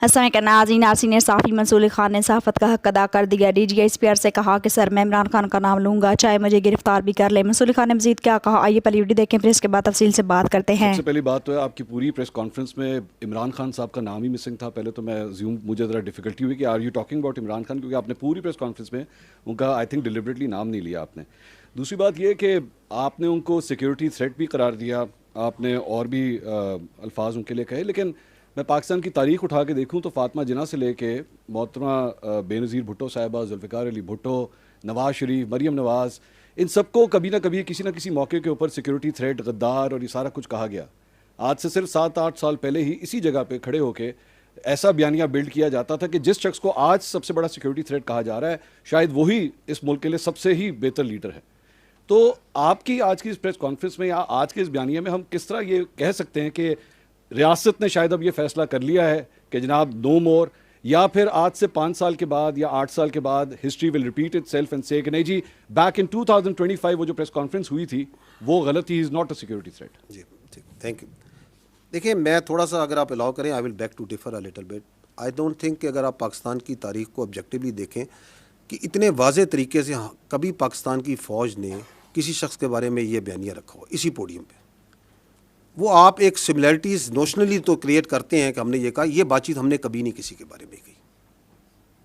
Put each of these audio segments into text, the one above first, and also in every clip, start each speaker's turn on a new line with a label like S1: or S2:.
S1: السلام علیکم ناظرین، سینئر صحافی منصور علی خان نے صحافت کا حق ادا کر دیا۔ D G S P R سے کہا کہ سر میں عمران خان کا نام لوں گا چاہے مجھے گرفتار بھی کر لیں۔ منصور علی خان نے مزید کیا کہا، آئیے پہلی ویڈیو دیکھیں پھر اس کے بعد تفصیل سے بات کرتے ہیں۔
S2: سب سے پہلی بات تو ہے آپ کی پوری پریس کانفرنس میں عمران خان صاحب کا نام ہی مسنگ تھا۔ پہلے تو مجھے ذرا ڈیفیکلٹی ہوئی کہ are you talking about Imran Khan, کیونکہ آپ نے پوری پریس کانفرنس میں ان کا آئی تھنک ڈیلیبریٹلی نام نہیں لیا آپ نے۔ دوسری بات یہ کہ آپ نے ان کو سیکیورٹی تھریٹ بھی قرار دیا، آپ نے اور بھی الفاظ ان کے لیے کہے، لیکن میں پاکستان کی تاریخ اٹھا کے دیکھوں تو فاطمہ جناح سے لے کے محترمہ بے نظیر بھٹو صاحبہ، ذوالفقار علی بھٹو، نواز شریف، مریم نواز، ان سب کو کبھی نہ کبھی کسی نہ کسی موقع کے اوپر سیکیورٹی تھریٹ، غدار اور یہ سارا کچھ کہا گیا۔ آج سے صرف 7-8 سال پہلے ہی اسی جگہ پہ کھڑے ہو کے ایسا بیانیہ بلڈ کیا جاتا تھا کہ جس شخص کو آج سب سے بڑا سیکیورٹی تھریٹ کہا جا رہا ہے شاید وہی اس ملک کے لیے سب سے ہی بہتر لیڈر ہے۔ تو آپ کی آج کی اس پریس کانفرنس میں یا آج کے اس بیانیے میں ہم کس طرح یہ کہہ سکتے ہیں کہ ریاست نے شاید اب یہ فیصلہ کر لیا ہے کہ جناب نو مور، یا پھر آج سے 5 سال کے بعد یا 8 سال کے بعد history will repeat it self and سے کہ نہیں جی بیک ان 2025 وہ جو پریس کانفرنس ہوئی تھی وہ غلط تھی، is not a security threat.
S3: جی ٹھیک، تھینک یو۔ دیکھیں میں تھوڑا سا اگر آپ الاؤ کریں I will back to defer a little bit. I don't think کہ اگر آپ پاکستان کی تاریخ کو آبجیکٹیولی دیکھیں کہ اتنے واضح طریقے سے کبھی پاکستان کی فوج نے کسی شخص کے بارے میں یہ بیانیہ رکھا ہو اسی پوڈیم پہ۔ وہ آپ ایک سملیرٹیز نوشنلی تو کریٹ کرتے ہیں کہ ہم نے یہ کہا، یہ بات چیت ہم نے کبھی نہیں کسی کے بارے میں کی۔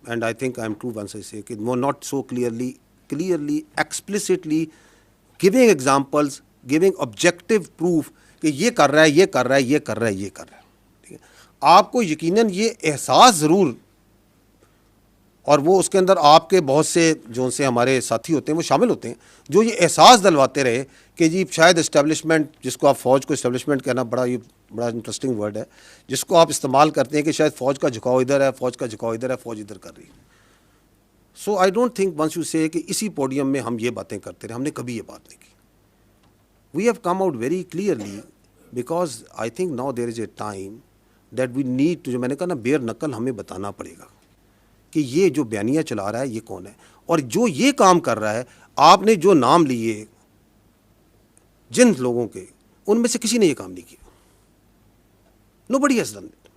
S3: And I think I am true once I say کہ وہ not so clearly explicitly giving examples, giving objective proof کہ یہ کر رہا ہے، یہ کر رہا ہے، یہ کر رہا ہے، یہ کر رہا ہے۔ ٹھیک ہے، آپ کو یقیناً یہ احساس ضرور، اور وہ اس کے اندر آپ کے بہت سے جو سے ہمارے ساتھی ہوتے ہیں وہ شامل ہوتے ہیں جو یہ احساس دلواتے رہے کہ جی شاید اسٹیبلشمنٹ، جس کو آپ فوج کو اسٹیبلشمنٹ کہنا بڑا انٹرسٹنگ ورڈ ہے، جس کو آپ استعمال کرتے ہیں کہ شاید فوج کا جھکاؤ ادھر ہے، فوج کا جھکاؤ ادھر ہے، فوج ادھر کر رہی ہے۔ So I don't think once you say کہ اسی پوڈیم میں ہم یہ باتیں کرتے رہے، ہم نے کبھی یہ بات نہیں کی۔ We have come out very clearly because I think now there is a time that we need to, جو میں نے کہا نا بیر نقل ہمیں بتانا پڑے گا کہ یہ جو بیانیہ چلا رہا ہے یہ کون ہے، اور جو یہ کام کر رہا ہے، آپ نے جو نام لیے جن لوگوں کے، ان میں سے کسی نے یہ کام نہیں کیا۔ Nobody has done it.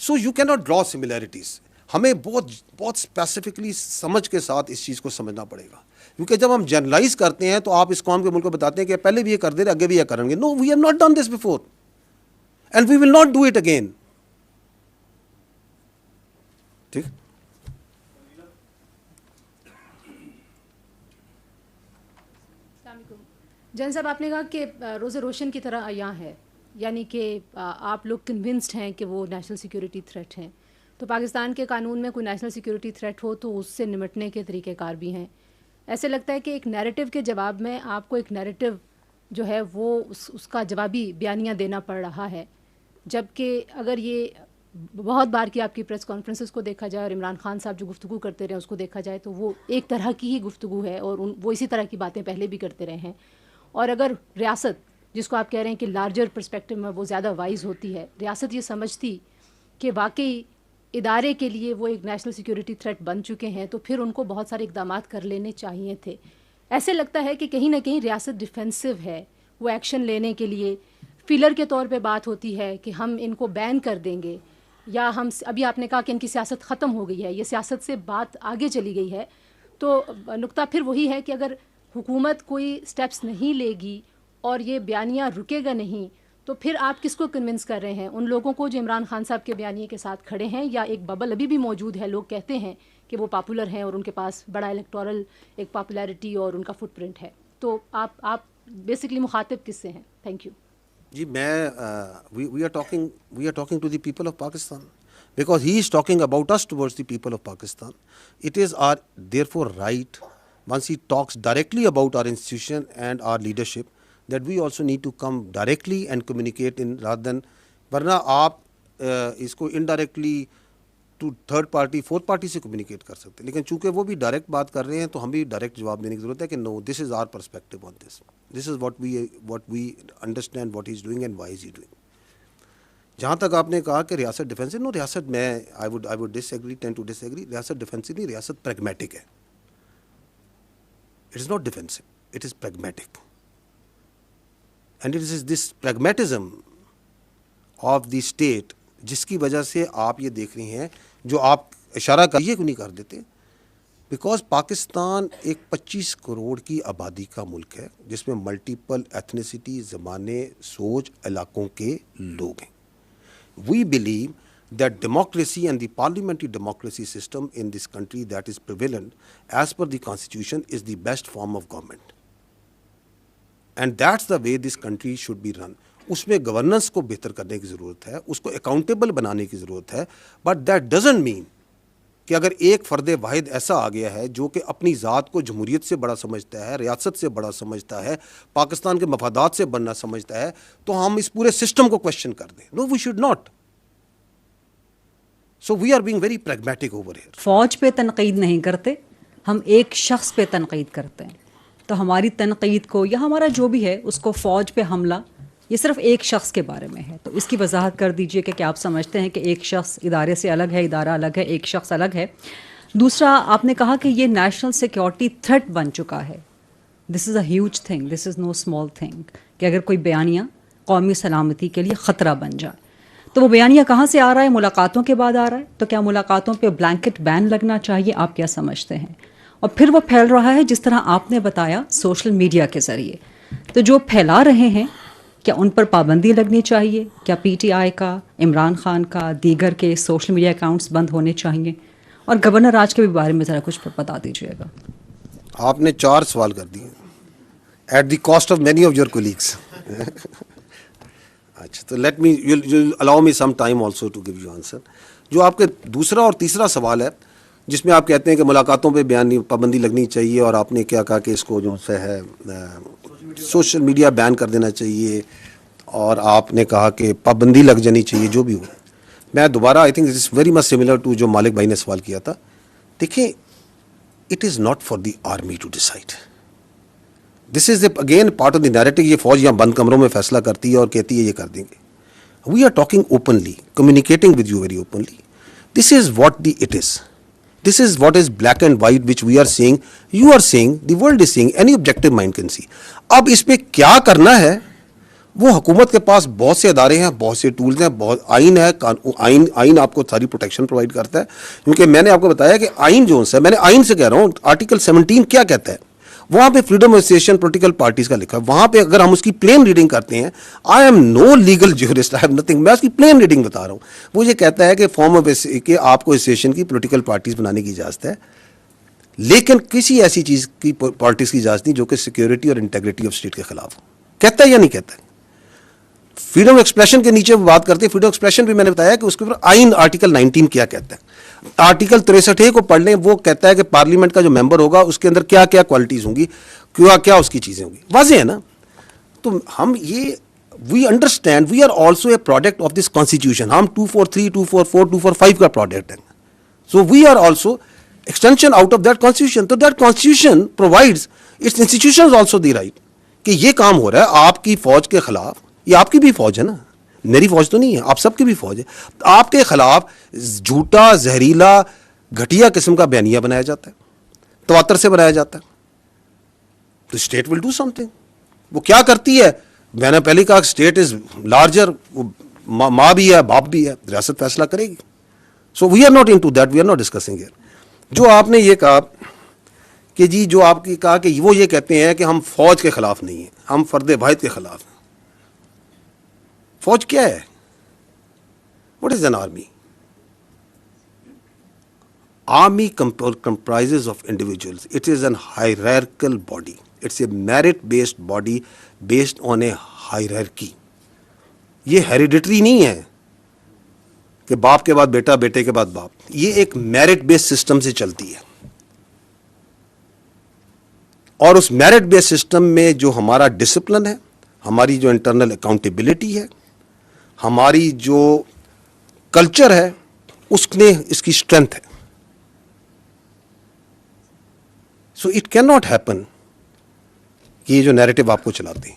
S3: So you cannot draw similarities. ہمیں بہت اسپیسیفکلی سمجھ کے ساتھ اس چیز کو سمجھنا پڑے گا، کیونکہ جب ہم جرنلائز کرتے ہیں تو آپ اس قوم کے ملک کو بتاتے ہیں کہ پہلے بھی یہ کر دے رہے، آگے بھی یہ کریں گے۔ No, we have not done this before and we will not do it again. ٹھیک،
S4: جن صاحب آپ نے کہا کہ روز روشن کی طرح عیاں ہے، یعنی کہ آپ لوگ کنونسڈ ہیں کہ وہ نیشنل سیکیورٹی تھریٹ ہیں، تو پاکستان کے قانون میں کوئی نیشنل سیکیورٹی تھریٹ ہو تو اس سے نمٹنے کے طریقہ کار بھی ہیں۔ ایسے لگتا ہے کہ ایک نیریٹو کے جواب میں آپ کو ایک نیریٹو جو ہے وہ اس کا جوابی بیانیہ دینا پڑ رہا ہے، جبکہ اگر یہ بہت بار کی آپ کی پریس کانفرنسز کو دیکھا جائے اور عمران خان صاحب جو گفتگو کرتے رہے اس کو دیکھا جائے تو وہ ایک طرح کی ہی گفتگو ہے، اور وہ اسی طرح کی باتیں پہلے بھی کرتے رہے ہیں۔ اور اگر ریاست، جس کو آپ کہہ رہے ہیں کہ لارجر پرسپیکٹو میں وہ زیادہ وائز ہوتی ہے، ریاست یہ سمجھتی کہ واقعی ادارے کے لیے وہ ایک نیشنل سیکیورٹی تھریٹ بن چکے ہیں تو پھر ان کو بہت سارے اقدامات کر لینے چاہیے تھے۔ ایسے لگتا ہے کہ کہیں نہ کہیں ریاست ڈیفینسو ہے، وہ ایکشن لینے کے لیے فیلر کے طور پہ بات ہوتی ہے کہ ہم ان کو بین کر دیں گے، یا ہم ابھی آپ نے کہا کہ ان کی سیاست ختم ہو گئی ہے، یہ سیاست سے بات آگے چلی گئی ہے۔ تو نقطہ پھر وہی ہے کہ اگر حکومت کوئی سٹیپس نہیں لے گی اور یہ بیانیہ رکے گا نہیں تو پھر آپ کس کو کنونس کر رہے ہیں؟ ان لوگوں کو جو عمران خان صاحب کے بیانیے کے ساتھ کھڑے ہیں، یا ایک ببل ابھی بھی موجود ہے، لوگ کہتے ہیں کہ وہ پاپولر ہیں اور ان کے پاس بڑا الیکٹورل ایک پاپولیرٹی اور ان کا فٹ پرنٹ ہے، تو آپ بیسکلی مخاطب کس سے ہیں؟ تھینک یو
S3: جی۔ میں we are talking to the people of Pakistan because he is talking about us towards the people of Pakistan. It is our therefore right, once he talks directly about our institution and our leadership, that we also need to come directly and communicate in rather than, ورنہ آپ اس کو indirectly to third party fourth party سے communicate کر سکتے ہیں، لیکن چونکہ وہ بھی ڈائریکٹ بات کر رہے ہیں تو ہم بھی ڈائریکٹ جواب دینے کی ضرورت ہے کہ no, this is our perspective on this is what we understand what he is doing and why is he doing. جہاں تک آپ نے کہا کہ ریاست ڈیفینسو، نو، ریاست میں I would disagree, tend to disagree, ریاست ڈیفینسو نہیں، ریاست پریگمیٹک ہے۔ It is not defensive, it is pragmatic, and it is this pragmatism of the state جس کی وجہ سے آپ یہ دیکھ رہی ہیں جو آپ اشارہ کریے کیوں نہیں کر دیتے. بیکاز پاکستان ایک 25 کروڑ کی آبادی کا ملک ہے جس میں ملٹیپل ایتھنیسٹی, زبانیں, سوچ, علاقوں کے لوگ ہیں. We believe that democracy and the parliamentary democracy system in this country that is prevalent as per the constitution is the best form of government, and that's the way this country should be run. اس میں governance کو بہتر کرنے کی ضرورت ہے, اس کو accountable بنانے کی ضرورت ہے, بٹ دیٹ ڈزنٹ مین کہ اگر ایک فرد واحد ایسا آ گیا ہے جو کہ اپنی ذات کو جمہوریت سے بڑا سمجھتا ہے, ریاست سے بڑا سمجھتا ہے, پاکستان کے مفادات سے بڑا سمجھتا ہے, تو ہم اس پورے سسٹم کو کوشچن کر دیں. No, we should not. So we are being very pragmatic over here.
S5: فوج پہ تنقید نہیں کرتے, ہم ایک شخص پہ تنقید کرتے ہیں. تو ہماری تنقید کو یا ہمارا جو بھی ہے اس کو فوج پہ حملہ یہ صرف ایک شخص کے بارے میں ہے. تو اس کی وضاحت کر دیجئے کہ کیا آپ سمجھتے ہیں کہ ایک شخص ادارے سے الگ ہے, ادارہ الگ ہے, ایک شخص الگ ہے. دوسرا, آپ نے کہا کہ یہ نیشنل سیکیورٹی تھریٹ بن چکا ہے. This is a huge thing, this is no small thing, کہ اگر کوئی بیانیہ قومی سلامتی کے لیے خطرہ بن جائے. تو وہ بیانیہ کہاں سے آ رہا ہے؟ ملاقاتوں کے بعد آ رہا ہے. تو کیا ملاقاتوں پہ بلینکٹ بین لگنا چاہیے؟ آپ کیا سمجھتے ہیں؟ اور پھر وہ پھیل رہا ہے جس طرح آپ نے بتایا سوشل میڈیا کے ذریعے. تو جو پھیلا رہے ہیں کیا ان پر پابندی لگنی چاہیے؟ کیا پی ٹی آئی کا, عمران خان کا, دیگر کے سوشل میڈیا اکاؤنٹس بند ہونے چاہیے؟ اور گورنر راج کے بھی بارے میں ذرا کچھ بتا دیجیے گا.
S3: آپ نے 4 سوال کر دیے at the cost of many of your colleagues. اچھا, تو let me allow me some time also to give you answer. جو آپ کے دوسرا اور تیسرا سوال ہے جس میں آپ کہتے ہیں کہ ملاقاتوں پہ پابندی لگنی چاہیے, اور آپ نے کیا کہا کہ اس کو جو ہے سوشل میڈیا بین کر دینا چاہیے, اور آپ نے کہا کہ پابندی لگ جانی چاہیے, جو بھی ہو. میں دوبارہ I think this is very much similar to جو مالک بھائی نے سوال کیا تھا. دیکھیں, it is not for the army to decide. This is again part of the narrative. یہ فوج یہاں بند کمروں میں فیصلہ کرتی ہے اور کہتی ہے یہ کر دیں گے. We are talking openly, communicating with you very openly. This is what the it is. This is what is black and white which we are seeing, you are seeing, the world is seeing, any objective mind can see. اب اس پہ کیا کرنا ہے, وہ حکومت کے پاس بہت سے ادارے ہیں, بہت سے ٹولز ہیں, بہت آئین ہے. آئین آپ کو ساری پروٹیکشن پرووائڈ کرتا ہے, کیونکہ میں نے آپ کو بتایا کہ آئین جو ہے, میں نے آئین سے کہہ رہا ہوں, آرٹیکل 17 کیا کہتا ہے. وہاں پہ freedom of association political parties کا لکھا ہے. وہاں پہ اگر ہم اس کی پلین ریڈنگ کرتے ہیں, I am no legal jurist, I have nothing, میں اس کی پلین ریڈنگ بتا رہا ہوں. وہ یہ کہتا ہے کہ فارم آف کہ آپ کو ایسوسیشن کی پولیٹیکل پارٹیز بنانے کی اجازت ہے, لیکن کسی ایسی چیز کی پارٹیز کی اجازت نہیں جو کہ سیکیورٹی اور انٹیگریٹی آف اسٹیٹ کے خلاف ہو. کہتا ہے یا نہیں کہتا ہے؟ فریڈم ایکسپریشن کے نیچے بات کرتے ہیں. فریڈم ایکسپریشن بھی میں نے بتایا کہ اس کے اوپر آئین آرٹیکل 19 کیا کہتا ہے. آرٹیکل 63 کو پڑھ لیں, وہ کہتا ہے کہ پارلیمنٹ کا جو ممبر ہوگا اس کے اندر کیا کیا کوالٹیز ہوں گی, کیا اس کی چیزیں ہوں گی. واضح ہے نا. تو ہم یہ we understand we are also a product of this constitution. ہم 243, 244, 245 کا پروڈکٹ ہیں. So we are also extension out of that constitution. تو that constitution provides its institutions also the right کہ یہ کام ہو رہا ہے آپ کی فوج کے خلاف. یہ آپ کی بھی فوج ہے نا, میری فوج تو نہیں ہے, آپ سب کی بھی فوج ہے. آپ کے خلاف جھوٹا, زہریلا, گھٹیا قسم کا بیانیہ بنایا جاتا ہے, تواتر سے بنایا جاتا ہے. تو state will do some thing. وہ کیا کرتی ہے؟ میں نے پہلے کہا اسٹیٹ از لارجر, ماں بھی ہے, باپ بھی ہے, ریاست فیصلہ کرے گی. So we are not into that, we are not discussing here. جو آپ نے یہ کہا کہ جی, جو آپ کی کہا کہ وہ یہ کہتے ہیں کہ ہم فوج کے خلاف نہیں ہیں, ہم فرد واحد کے خلاف ہیں. فوج کیا ہے؟ What is an army? Army comprises of individuals. It is an hierarchical body. It's a merit-based body based on a hierarchy. یہ ہیریڈیٹری نہیں ہے کہ باپ کے بعد بیٹا, بیٹے کے بعد باپ. یہ ایک میرٹ بیس سسٹم سے چلتی ہے, اور اس میرٹ بیس سسٹم میں جو ہمارا ڈسپلن ہے, ہماری جو انٹرنل اکاؤنٹیبلٹی ہے, ہماری جو کلچر ہے, اس نے اس کی اسٹرینتھ ہے. So it can not happen کہ یہ جو نیریٹو آپ کو چلاتے ہیں.